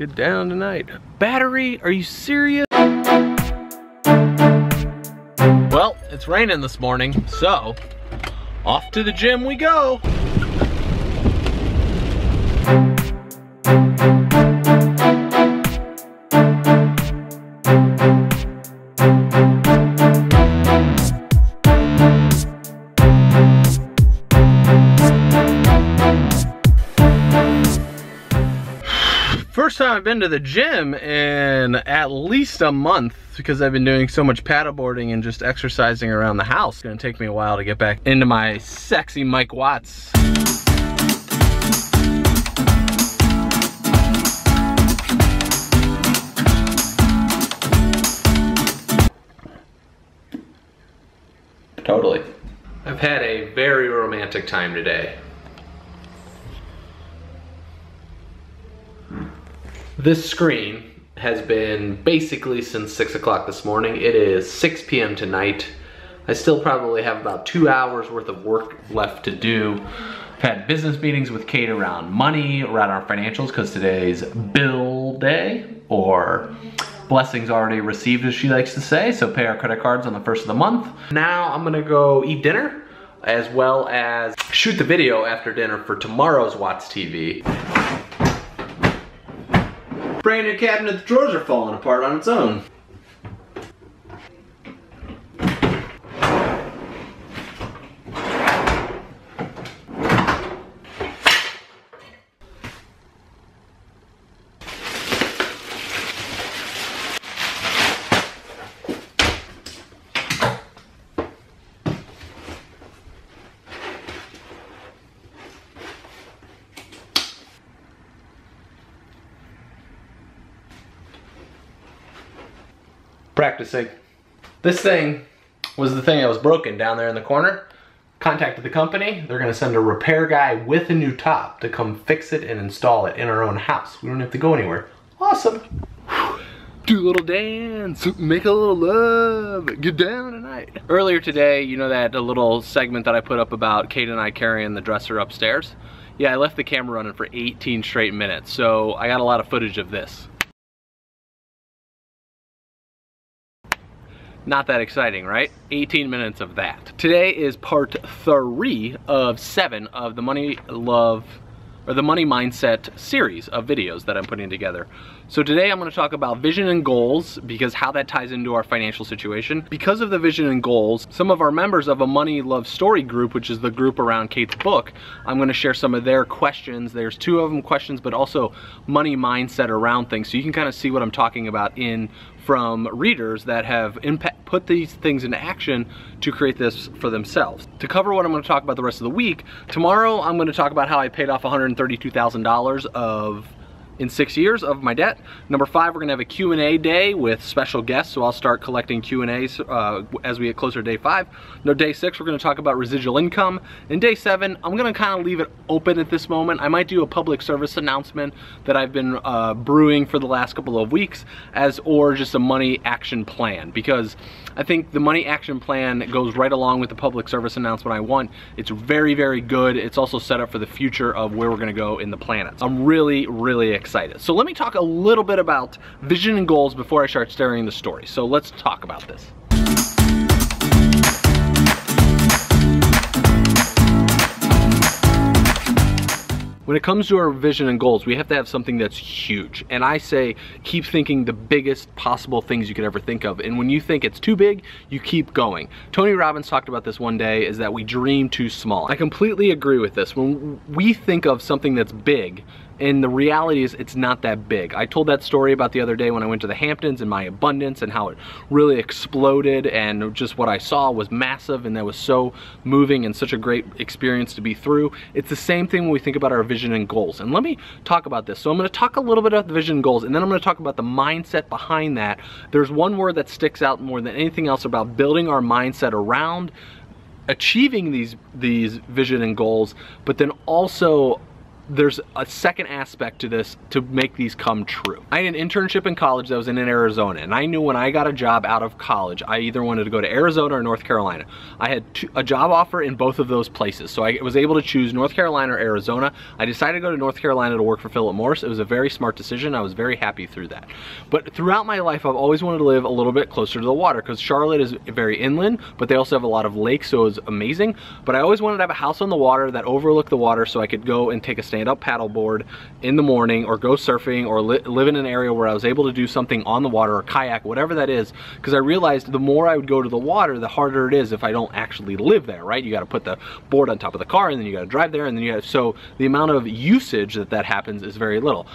Get down tonight. Battery? Are you serious? Well, it's raining this morning, so off to the gym we go. First time I've been to the gym in at least a month because I've been doing so much paddleboarding and just exercising around the house. It's gonna take me a while to get back into my sexy Mike Watts. Totally. I've had a very romantic time today. This screen has been basically since 6 o'clock this morning. It is 6 p.m. tonight. I still probably have about 2 hours worth of work left to do. I've had business meetings with Kate around money, around our financials, because today's bill day, or blessings already received, as she likes to say, so pay our credit cards on the first of the month. Now I'm gonna go eat dinner, as well as shoot the video after dinner for tomorrow's WattsTV. Brand new cabinet, the drawers are falling apart on its own. Practicing. This thing was the thing that was broken down there in the corner. Contacted the company. They're gonna send a repair guy with a new top to come fix it and install it in our own house. We don't have to go anywhere. Awesome. Do a little dance, make a little love, get down tonight. Earlier today, you know that little segment that I put up about Kate and I carrying the dresser upstairs? Yeah, I left the camera running for 18 straight minutes, so I got a lot of footage of this. Not that exciting, right? 18 minutes of that. Today is part 3 of 7 of the Money Mindset series of videos that I'm putting together. So today I'm going to talk about vision and goals, because how that ties into our financial situation. Because of the vision and goals, some of our members of a Money Love Story group, which is the group around Kate's book, I'm going to share some of their questions. There's 2 of them questions, but also money mindset around things. So you can kind of see what I'm talking about from readers that have put these things into action to create this for themselves. To cover what I'm going to talk about the rest of the week, tomorrow I'm going to talk about how I paid off $132,000 in 6 years of my debt. Number 5, we're gonna have a Q&A day with special guests, so I'll start collecting Q&As as we get closer to day 5. No, day 6, we're gonna talk about residual income. And day 7, I'm gonna kind of leave it open at this moment. I might do a public service announcement that I've been brewing for the last couple of weeks, or just a money action plan, because I think the money action plan goes right along with the public service announcement I want. It's very, very good. It's also set up for the future of where we're gonna go in the planets. I'm really, really excited. So let me talk a little bit about vision and goals before I start sharing the story. So let's talk about this. When it comes to our vision and goals, we have to have something that's huge. And I say, keep thinking the biggest possible things you could ever think of. And when you think it's too big, you keep going. Tony Robbins talked about this one day, is that we dream too small. I completely agree with this. When we think of something that's big, and the reality is it's not that big. I told that story about the other day when I went to the Hamptons and my abundance and how it really exploded, and just what I saw was massive, and that was so moving and such a great experience to be through. It's the same thing when we think about our vision and goals. And let me talk about this. So I'm gonna talk a little bit about the vision and goals, and then I'm gonna talk about the mindset behind that. There's one word that sticks out more than anything else about building our mindset around achieving these vision and goals, but then also there's a second aspect to this to make these come true. I had an internship in college that was in Arizona, and I knew when I got a job out of college, I either wanted to go to Arizona or North Carolina. I had a job offer in both of those places, so I was able to choose North Carolina or Arizona. I decided to go to North Carolina to work for Philip Morris. It was a very smart decision. I was very happy through that. But throughout my life, I've always wanted to live a little bit closer to the water, because Charlotte is very inland, but they also have a lot of lakes, so it was amazing. But I always wanted to have a house on the water that overlooked the water, so I could go and take a stand-up paddleboard in the morning, or go surfing, or live in an area where I was able to do something on the water, or kayak, whatever that is, because I realized the more I would go to the water, the harder it is if I don't actually live there, right? You got to put the board on top of the car, and then you got to drive there, and then you got to, so the amount of usage that happens is very little.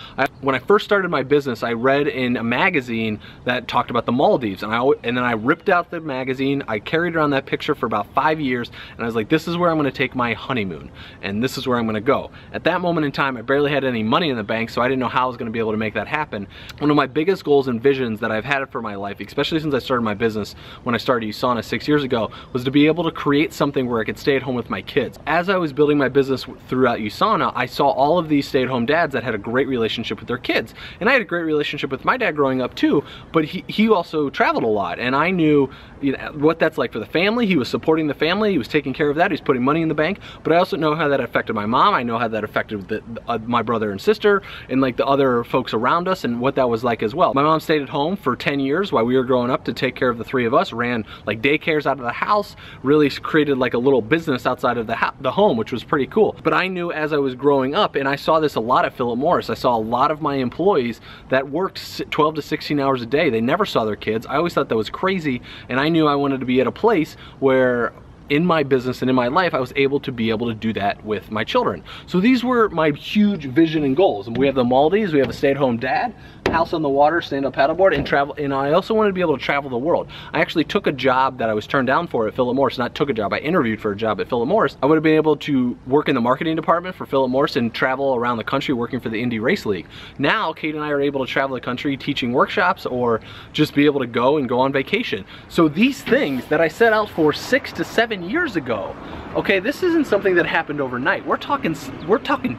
When I first started my business, I read in a magazine that talked about the Maldives, and then I ripped out the magazine. I carried around that picture for about 5 years, and I was like, this is where I'm going to take my honeymoon, and this is where I'm going to go. At that moment in time, I barely had any money in the bank, so I didn't know how I was going to be able to make that happen. One of my biggest goals and visions that I've had for my life, especially since I started my business when I started USANA 6 years ago, was to be able to create something where I could stay at home with my kids. As I was building my business throughout USANA, I saw all of these stay-at-home dads that had a great relationship with their kids. And I had a great relationship with my dad growing up too, but he also traveled a lot, and I knew, you know, what that's like for the family. He was supporting the family, he was taking care of that, he was putting money in the bank, but I also know how that affected my mom. I know how that affected my brother and sister, and like the other folks around us, and what that was like as well. My mom stayed at home for 10 years while we were growing up to take care of the three of us, ran like daycares out of the house, really created like a little business outside of the home, which was pretty cool. But I knew as I was growing up, and I saw this a lot at Philip Morris, I saw a lot of my employees that worked 12 to 16 hours a day. They never saw their kids. I always thought that was crazy, and I knew I wanted to be at a place where in my business and in my life, I was able to do that with my children. So these were my huge vision and goals. And we have the Maldives, we have a stay-at-home dad, house on the water, stand-up paddleboard, and travel. And I also wanted to be able to travel the world. I actually took a job that I was turned down for at Philip Morris. Not took a job, I interviewed for a job at Philip Morris. I would have been able to work in the marketing department for Philip Morris and travel around the country working for the Indy Race League. Now, Kate and I are able to travel the country teaching workshops, or just be able to go on vacation. So these things that I set out for 6 to 7 years ago, okay, this isn't something that happened overnight. We're talking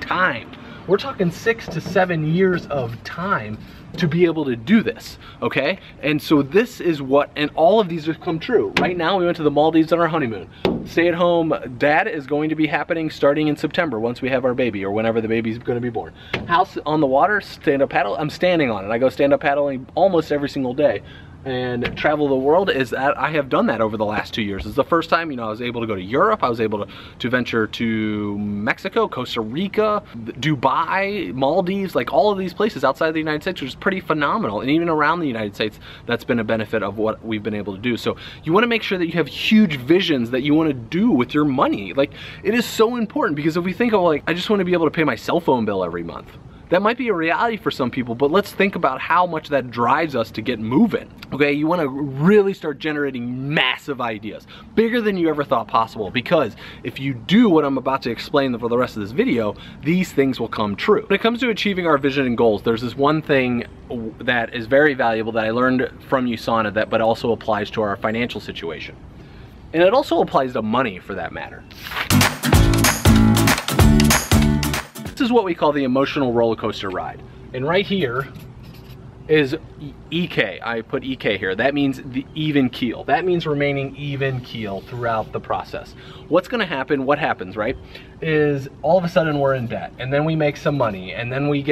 time. We're talking 6 to 7 years of time to be able to do this, okay? And so this is what, and all of these have come true. Right now, we went to the Maldives on our honeymoon. Stay-at-home dad is going to be happening starting in September once we have our baby, or whenever the baby's going to be born. House on the water, stand-up paddle. I'm standing on it. I go stand-up paddling almost every single day. And travel the world, is that I have done that over the last 2 years. It's the first time, you know, I was able to go to Europe. I was able to venture to Mexico, Costa Rica, Dubai, Maldives, like all of these places outside the United States, which is pretty phenomenal. And even around the United States, that's been a benefit of what we've been able to do. So you want to make sure that you have huge visions that you want to do with your money. Like, it is so important, because if we think of, like, I just want to be able to pay my cell phone bill every month. That might be a reality for some people, but let's think about how much that drives us to get moving. Okay, you want to really start generating massive ideas, bigger than you ever thought possible, because if you do what I'm about to explain for the rest of this video, these things will come true. When it comes to achieving our vision and goals, there's this one thing that is very valuable that I learned from USANA, but also applies to our financial situation. And it also applies to money, for that matter. This is what we call the emotional roller coaster ride. And right here is EK. I put EK here. That means the even keel. That means remaining even keel throughout the process. What's gonna happen, what happens, right, is all of a sudden we're in debt, and then we make some money, and then we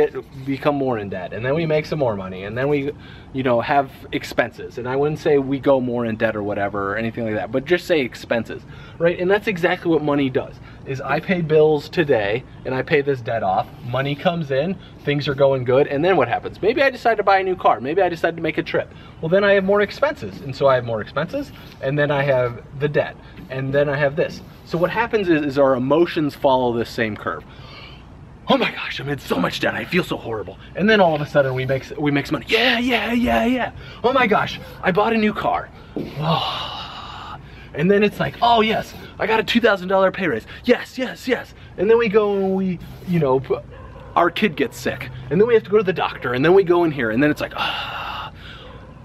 become more in debt, and then we make some more money, and then we, you know, have expenses. And I wouldn't say we go more in debt or whatever or anything like that, but just say expenses, right? And that's exactly what money does, is I pay bills today and I pay this debt off, money comes in, things are going good, and then what happens? Maybe I decide to buy a new car, maybe I decide to make a trip. Well, then I have more expenses, and so I have more expenses, and then I have the debt, and then I have this. So what happens is our emotions follow this same curve. Oh my gosh, I'm in so much debt, I feel so horrible. And then all of a sudden we make some money. Yeah. Oh my gosh, I bought a new car. Oh. And then it's like, oh yes, I got a $2,000 pay raise. Yes. And then we go and we, you know, our kid gets sick. And then we have to go to the doctor, and then we go in here, and then it's like, ah.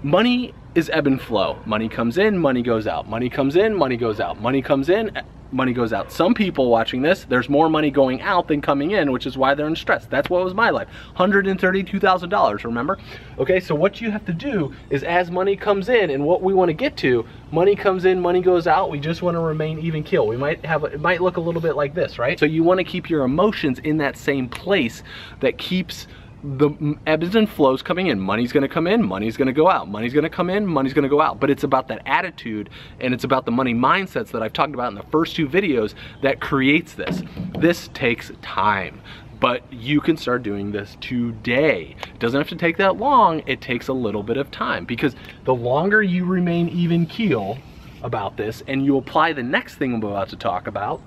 Money is ebb and flow. Money comes in, money goes out. Money comes in, money goes out. Money comes in, money goes out. Some people watching this, there's more money going out than coming in, which is why they're in stress. That's what was my life. $132,000, remember? Okay, so what you have to do is as money comes in, and what we want to get to, money comes in, money goes out, we just want to remain even keel. We might have, it might look a little bit like this, right? So you want to keep your emotions in that same place that keeps the ebbs and flows coming in. Money's gonna come in, money's gonna go out. Money's gonna come in, money's gonna go out. But it's about that attitude, and it's about the money mindsets that I've talked about in the first 2 videos that creates this. This takes time, but you can start doing this today. It doesn't have to take that long, it takes a little bit of time, because the longer you remain even keel about this and you apply the next thing I'm about to talk about,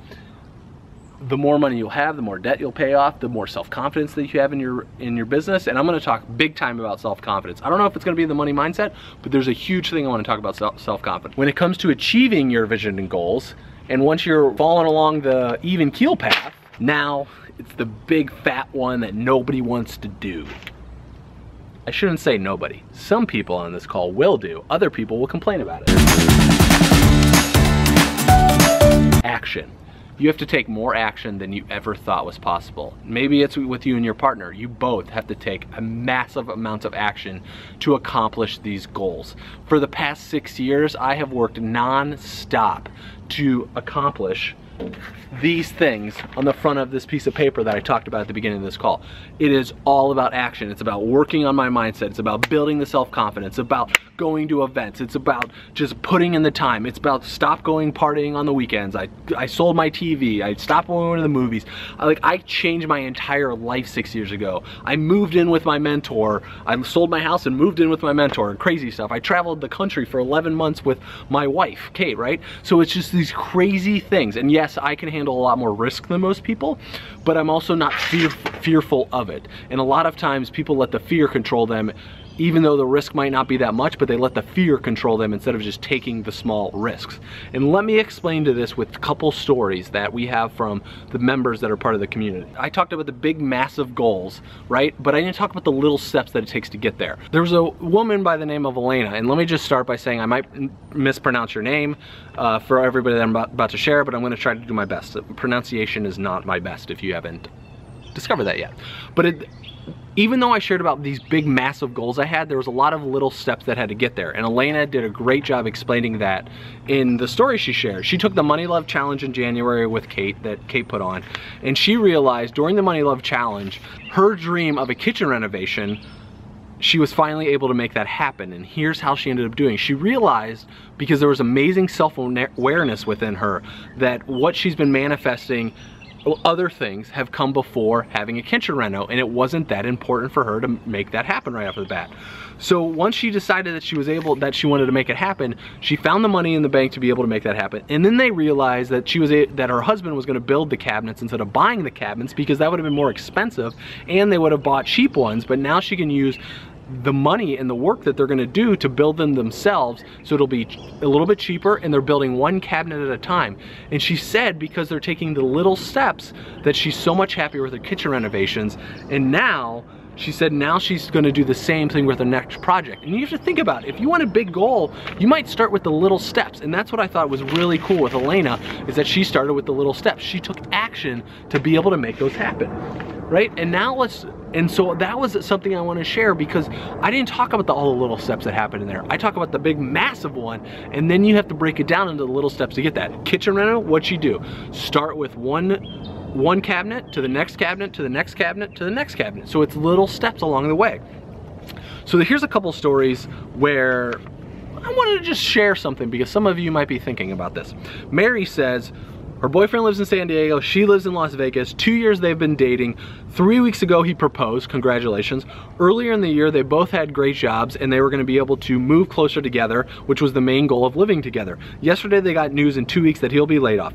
the more money you'll have, the more debt you'll pay off, the more self-confidence that you have in your business. And I'm gonna talk big time about self-confidence. I don't know if it's gonna be the money mindset, but there's a huge thing I wanna talk about self-confidence. When it comes to achieving your vision and goals, and once you're following along the even keel path, now it's the big fat one that nobody wants to do. I shouldn't say nobody. Some people on this call will do, other people will complain about it. Action. You have to take more action than you ever thought was possible. Maybe it's with you and your partner. You both have to take a massive amount of action to accomplish these goals. For the past 6 years, I have worked non-stop to accomplish these things on the front of this piece of paper that I talked about at the beginning of this call. It is all about action. It's about working on my mindset. It's about building the self-confidence. It's about going to events. It's about just putting in the time. It's about stop going partying on the weekends. I sold my TV. I stopped going to the movies. I changed my entire life 6 years ago. I moved in with my mentor. I sold my house and moved in with my mentor and crazy stuff. I traveled the country for 11 months with my wife, Kate, right? So it's just these crazy things. And yes, I can handle a lot more risk than most people, but I'm also not fearful of it. And a lot of times people let the fear control them, even though the risk might not be that much, but they let the fear control them instead of just taking the small risks. And let me explain to this with a couple stories that we have from the members that are part of the community. I talked about the big massive goals, right? But I didn't talk about the little steps that it takes to get there. There was a woman by the name of Elena, and let me just start by saying I might mispronounce your name for everybody that I'm about to share, but I'm gonna try to do my best. Pronunciation is not my best if you haven't discovered that yet. But even though I shared about these big massive goals I had, there was a lot of little steps that had to get there. And Elena did a great job explaining that in the story she shared. She took the Money Love Challenge in January with Kate, that Kate put on, and she realized during the Money Love Challenge, her dream of a kitchen renovation, she was finally able to make that happen. And here's how she ended up doing. She realized, because there was amazing self-awareness within her, that what she's been manifesting, other things have come before having a kitchen reno, and it wasn't that important for her to make that happen right off the bat. So once she decided that she wanted to make it happen, she found the money in the bank to be able to make that happen. And then they realized that that her husband was going to build the cabinets instead of buying the cabinets, because that would have been more expensive, and they would have bought cheap ones. But now she can use the money and the work that they're going to do to build them themselves, so it'll be a little bit cheaper, and they're building one cabinet at a time. And she said because they're taking the little steps that she's so much happier with her kitchen renovations. And now she said now she's going to do the same thing with her next project. And you have to think about it. If you want a big goal, you might start with the little steps. And that's what I thought was really cool with Elena, is that she started with the little steps. She took action to be able to make those happen, right? And now and so that was something I want to share, because I didn't talk about all the little steps that happened in there. I talk about the big massive one, and then you have to break it down into the little steps to get that. Kitchen reno, what'd she do? Start with one cabinet to the next cabinet to the next cabinet to the next cabinet. So it's little steps along the way. So here's a couple stories where I wanted to just share something, because some of you might be thinking about this. Mary says, her boyfriend lives in San Diego, she lives in Las Vegas. 2 years they've been dating. 3 weeks ago he proposed, congratulations. Earlier in the year they both had great jobs, and they were gonna be able to move closer together, which was the main goal of living together. Yesterday they got news in 2 weeks that he'll be laid off.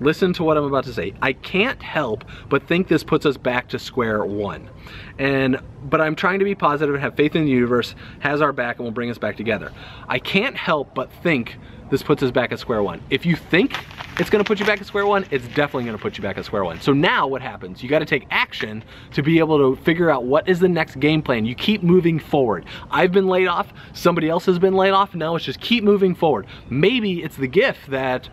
Listen to what I'm about to say. I can't help but think this puts us back to square one. But I'm trying to be positive and have faith in the universe has our back and will bring us back together. I can't help but think this puts us back at square one. If you think it's gonna put you back at square one, it's definitely gonna put you back at square one. So now what happens? You gotta take action to be able to figure out what is the next game plan. You keep moving forward. I've been laid off, somebody else has been laid off, now it's just keep moving forward. Maybe it's the gift that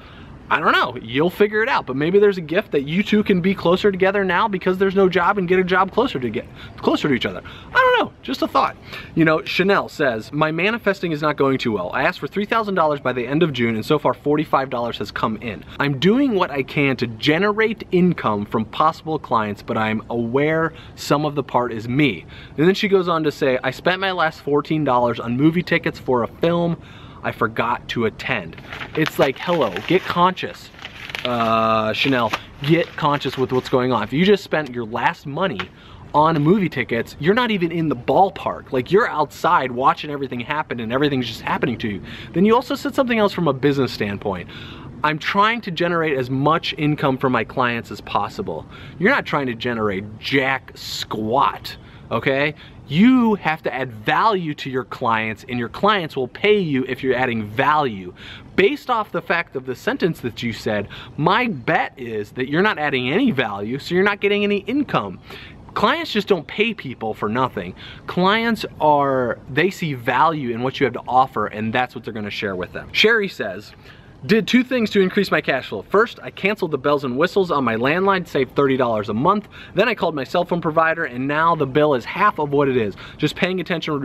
I don't know, you'll figure it out, but maybe there's a gift that you two can be closer together now because there's no job, and get a job closer to each other. I don't know, just a thought. You know, Chanel says, my manifesting is not going too well. I asked for $3,000 by the end of June, and so far $45 has come in. I'm doing what I can to generate income from possible clients, but I'm aware some of the part is me. And then she goes on to say, I spent my last $14 on movie tickets for a film I forgot to attend. It's like, hello, get conscious, Chanel, get conscious with what's going on. If you just spent your last money on movie tickets, you're not even in the ballpark. Like, you're outside watching everything happen and everything's just happening to you. Then you also said something else from a business standpoint. I'm trying to generate as much income from my clients as possible. You're not trying to generate jack squat, okay? You have to add value to your clients, and your clients will pay you if you're adding value. Based off the fact of the sentence that you said, my bet is that you're not adding any value, so you're not getting any income. Clients just don't pay people for nothing. Clients they see value in what you have to offer, and that's what they're gonna share with them. Sherry says, did 2 things to increase my cash flow. First, I canceled the bells and whistles on my landline, saved $30 a month. Then I called my cell phone provider, and now the bill is half of what it is. Just paying attention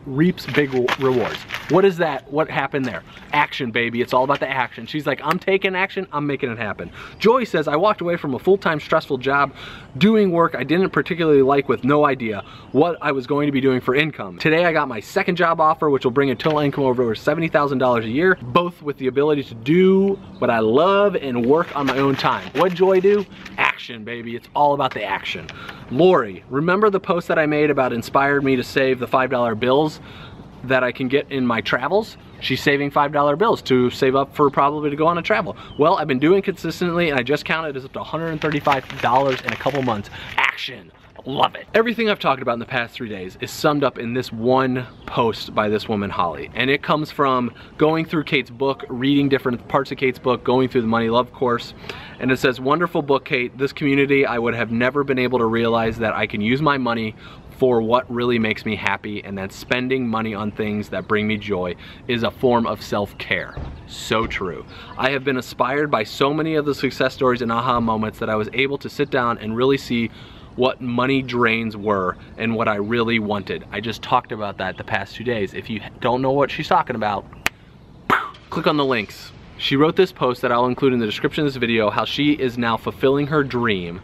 reaps big rewards. What is that? What happened there? Action, baby. It's all about the action. She's like, I'm taking action, I'm making it happen. Joy says, I walked away from a full-time stressful job doing work I didn't particularly like with no idea what I was going to be doing for income. Today I got my second job offer, which will bring a total income of over $70,000 a year, both with the ability to do what I love and work on my own time. What Joy do? Action, baby. It's all about the action. Lori, remember the post that I made about inspired me to save the $5 bills that I can get in my travels? She's saving $5 bills to save up for probably to go on a travel. Well, I've been doing consistently, and I just counted it's up to $135 in a couple months. Action. Love it. Everything I've talked about in the past 3 days is summed up in this one post by this woman, Holly. And it comes from going through Kate's book, reading different parts of Kate's book, going through the Money Love course. And it says, wonderful book, Kate. This community, I would have never been able to realize that I can use my money for what really makes me happy, and that spending money on things that bring me joy is a form of self-care. So true. I have been inspired by so many of the success stories and aha moments that I was able to sit down and really see what money drains were and what I really wanted. I just talked about that the past 2 days. If you don't know what she's talking about, click on the links. She wrote this post that I'll include in the description of this video, how she is now fulfilling her dream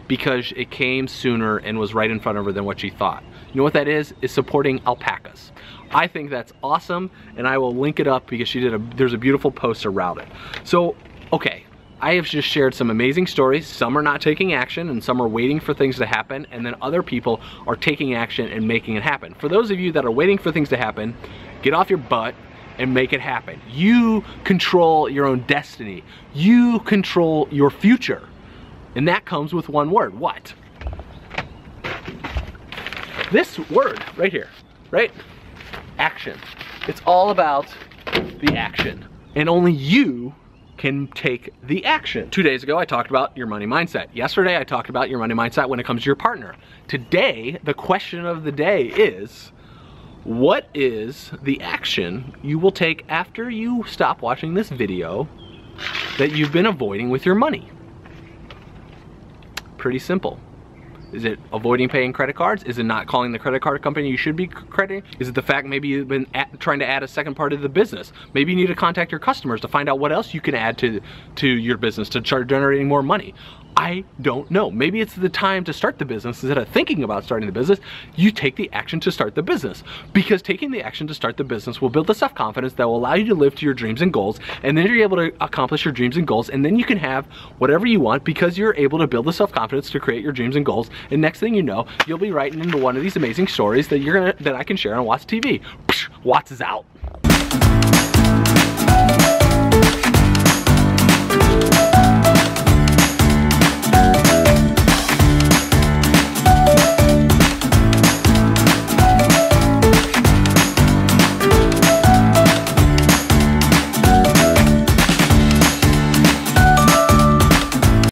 because it came sooner and was right in front of her than what she thought. You know what that is? Is supporting alpacas. I think that's awesome, and I will link it up because there's a beautiful post around it. So, okay. I have just shared some amazing stories. Some are not taking action, and some are waiting for things to happen, and then other people are taking action and making it happen. For those of you that are waiting for things to happen, get off your butt and make it happen. You control your own destiny. You control your future. And that comes with one word. What? This word right here, right? Action. It's all about the action. And only you can take the action. 2 days ago, I talked about your money mindset. Yesterday, I talked about your money mindset when it comes to your partner. Today, the question of the day is, what is the action you will take after you stop watching this video that you've been avoiding with your money? Pretty simple. Is it avoiding paying credit cards? Is it not calling the credit card company you should be crediting? Is it the fact maybe you've been trying to add a second part of the business? Maybe you need to contact your customers to find out what else you can add to your business to start generating more money. I don't know. Maybe it's the time to start the business. Instead of thinking about starting the business, you take the action to start the business. Because taking the action to start the business will build the self-confidence that will allow you to live to your dreams and goals, and then you're able to accomplish your dreams and goals, and then you can have whatever you want because you're able to build the self-confidence to create your dreams and goals, and next thing you know, you'll be writing into one of these amazing stories that I can share on WattsTV. Watts is out.